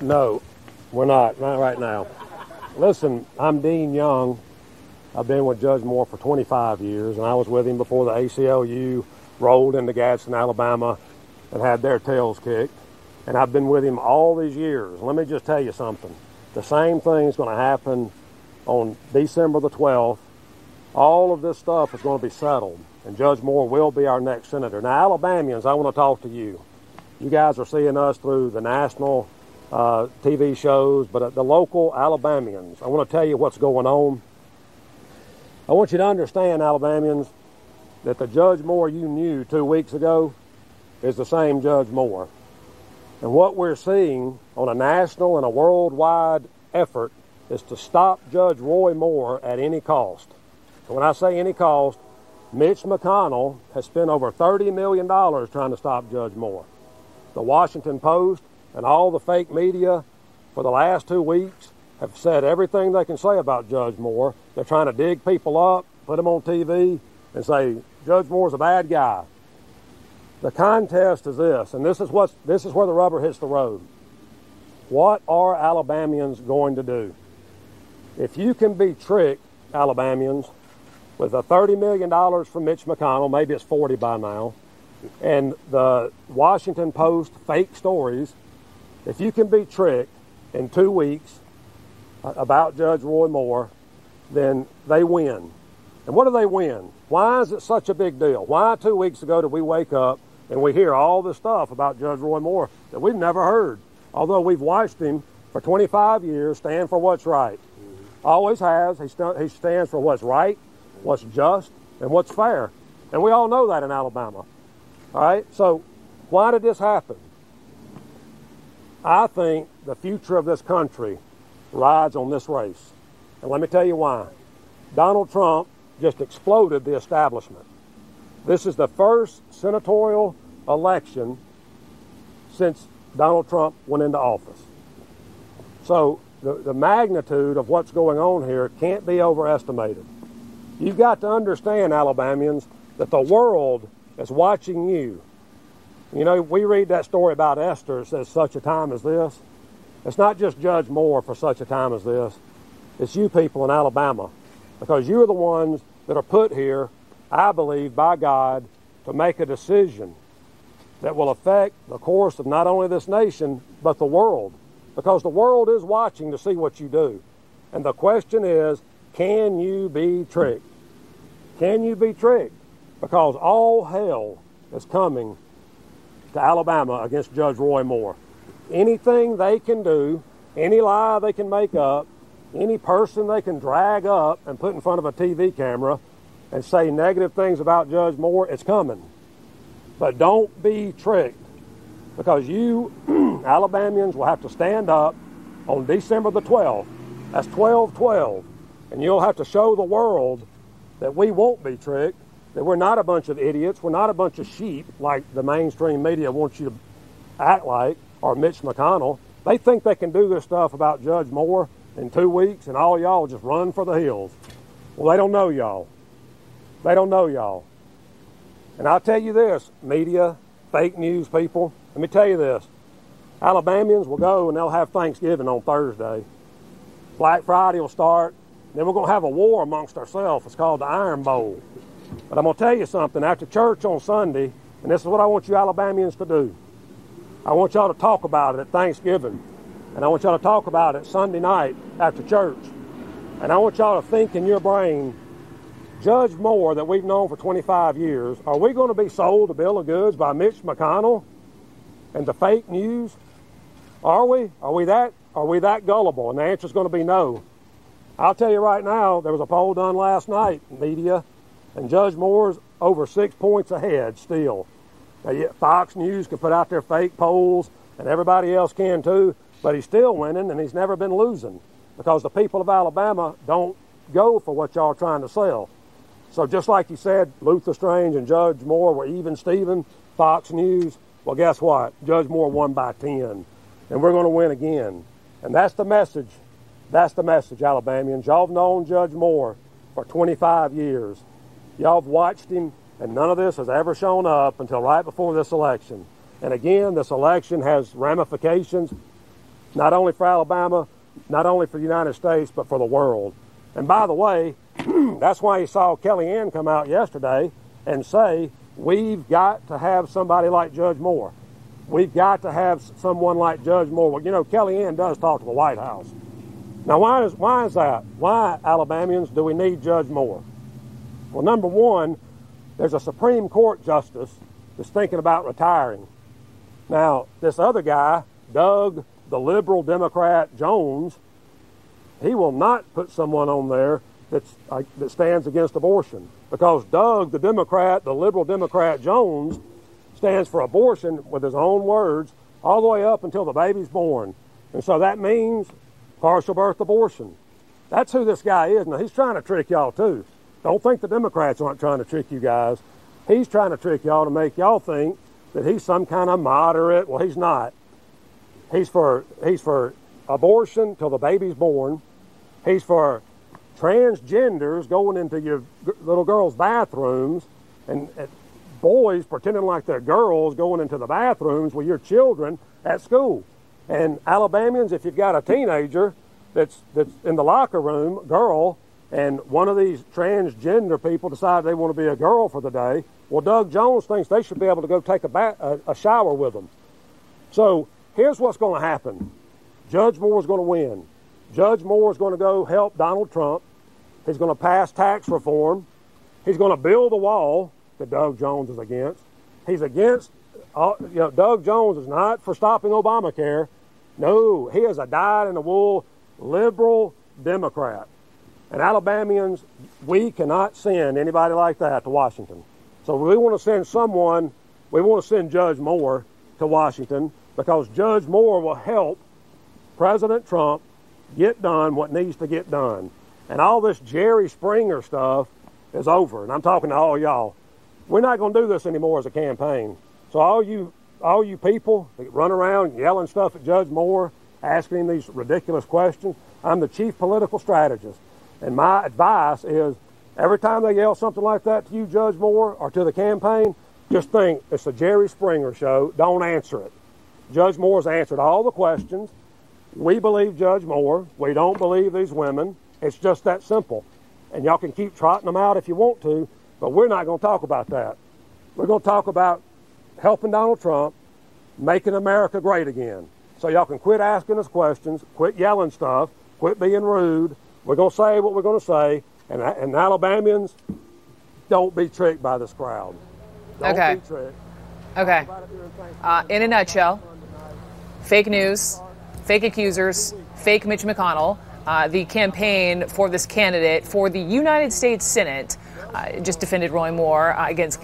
No, we're not right now. Listen, I'm Dean Young. I've been with Judge Moore for 25 years, and I was with him before the ACLU rolled into Gadsden, Alabama, and had their tails kicked. And I've been with him all these years. Let me just tell you something. The same thing's going to happen on December the 12th. All of this stuff is going to be settled, and Judge Moore will be our next senator. Now, Alabamians, I want to talk to you. You guys are seeing us through the national TV shows, but the local Alabamians, I want to tell you what's going on. I want you to understand, Alabamians, that the Judge Moore you knew 2 weeks ago is the same Judge Moore. And what we're seeing on a national and a worldwide effort is to stop Judge Roy Moore at any cost. And when I say any cost, Mitch McConnell has spent over $30 million trying to stop Judge Moore. The Washington Post and all the fake media for the last 2 weeks have said everything they can say about Judge Moore. They're trying to dig people up, put them on TV, and say, Judge Moore's a bad guy. The contest is this, and this is where the rubber hits the road. What are Alabamians going to do? If you can be tricked, Alabamians, with the $30 million from Mitch McConnell, maybe it's 40 by now, and the Washington Post fake stories, if you can be tricked in 2 weeks about Judge Roy Moore, then they win. And what do they win? Why is it such a big deal? Why 2 weeks ago did we wake up and we hear all this stuff about Judge Roy Moore that we've never heard, although we've watched him for 25 years stand for what's right? Always has. He stands for what's right, what's just, and what's fair. And we all know that in Alabama. All right? So why did this happen? I think the future of this country rides on this race. And let me tell you why. Donald Trump just exploded the establishment. This is the first senatorial election since Donald Trump went into office. So the magnitude of what's going on here can't be overestimated. You've got to understand, Alabamians, that the world is watching you. You know, we read that story about Esther. It says, such a time as this. It's not just Judge Moore for such a time as this. It's you people in Alabama, because you're the ones that are put here, I believe, by God, to make a decision that will affect the course of not only this nation, but the world, because the world is watching to see what you do. And the question is, can you be tricked? Can you be tricked? Because all hell is coming to Alabama against Judge Roy Moore. Anything they can do, any lie they can make up, any person they can drag up and put in front of a TV camera and say negative things about Judge Moore, it's coming. But don't be tricked, because you, Alabamians, will have to stand up on December the 12th. That's 12/12. And you'll have to show the world that we won't be tricked, that we're not a bunch of idiots, we're not a bunch of sheep like the mainstream media wants you to act like, or Mitch McConnell. They think they can do this stuff about Judge Moore in 2 weeks, and all y'all just run for the hills. Well, they don't know y'all. They don't know y'all. And I'll tell you this, media, fake news people, let me tell you this. Alabamians will go and they'll have Thanksgiving on Thursday. Black Friday will start. Then we're going to have a war amongst ourselves. It's called the Iron Bowl. But I'm going to tell you something. After church on Sunday, and this is what I want you Alabamians to do. I want y'all to talk about it at Thanksgiving. And I want y'all to talk about it Sunday night after church. And I want y'all to think in your brain, Judge Moore that we've known for 25 years, are we going to be sold a bill of goods by Mitch McConnell and the fake news? Are we? Are we that gullible? And the answer is going to be no. I'll tell you right now, there was a poll done last night, media, and Judge Moore's over 6 points ahead still. Now, yet Fox News can put out their fake polls, and everybody else can too, but he's still winning, and he's never been losing, because the people of Alabama don't go for what y'all are trying to sell. So just like you said, Luther Strange and Judge Moore were even Steven, Fox News, well, guess what? Judge Moore won by 10, and we're going to win again. And that's the message. That's the message, Alabamians. Y'all have known Judge Moore for 25 years. Y'all have watched him, and none of this has ever shown up until right before this election. And again, this election has ramifications not only for Alabama, not only for the United States, but for the world. And by the way, that's why you saw Kellyanne come out yesterday and say, we've got to have somebody like Judge Moore. We've got to have someone like Judge Moore. Well, you know, Kellyanne does talk to the White House. Now, why is that? Why, Alabamians, do we need Judge Moore? Well, number one, there's a Supreme Court justice that's thinking about retiring. Now, this other guy, Doug, the liberal Democrat Jones, he will not put someone on there that stands against abortion, because Doug, the Democrat, the liberal Democrat Jones, stands for abortion with his own words all the way up until the baby's born. And so that means partial birth abortion. That's who this guy is. Now, he's trying to trick y'all too. Don't think the Democrats aren't trying to trick you guys. He's trying to trick y'all to make y'all think that he's some kind of moderate. Well, he's not. He's for abortion till the baby's born. He's for transgenders going into your little girls' bathrooms, and boys pretending like they're girls going into the bathrooms with your children at school. And Alabamians, if you've got a teenager that's in the locker room, girl, and one of these transgender people decide they want to be a girl for the day, well, Doug Jones thinks they should be able to go take a shower with them. So here's what's going to happen. Judge Moore's going to win. Judge Moore's going to go help Donald Trump. He's going to pass tax reform. He's going to build the wall that Doug Jones is against. He's against, Doug Jones is not for stopping Obamacare. No, he is a dyed-in-the-wool liberal Democrat. And Alabamians, we cannot send anybody like that to Washington. So we want to send someone, we want to send Judge Moore to Washington, because Judge Moore will help President Trump get done what needs to get done. And all this Jerry Springer stuff is over. And I'm talking to all y'all. We're not going to do this anymore as a campaign. So all you people that run around yelling stuff at Judge Moore, asking him these ridiculous questions, I'm the chief political strategist. And my advice is, every time they yell something like that to you, Judge Moore, or to the campaign, just think it's the Jerry Springer show. Don't answer it. Judge Moore's answered all the questions. We believe Judge Moore. We don't believe these women. It's just that simple. And y'all can keep trotting them out if you want to, but we're not going to talk about that. We're going to talk about helping Donald Trump, making America great again. So y'all can quit asking us questions, quit yelling stuff, quit being rude. We're going to say what we're going to say, and Alabamians, don't be tricked by this crowd. Don't be tricked. Okay. In a nutshell, fake news, fake accusers, fake Mitch McConnell. The campaign for this candidate for the United States Senate just defended Roy Moore against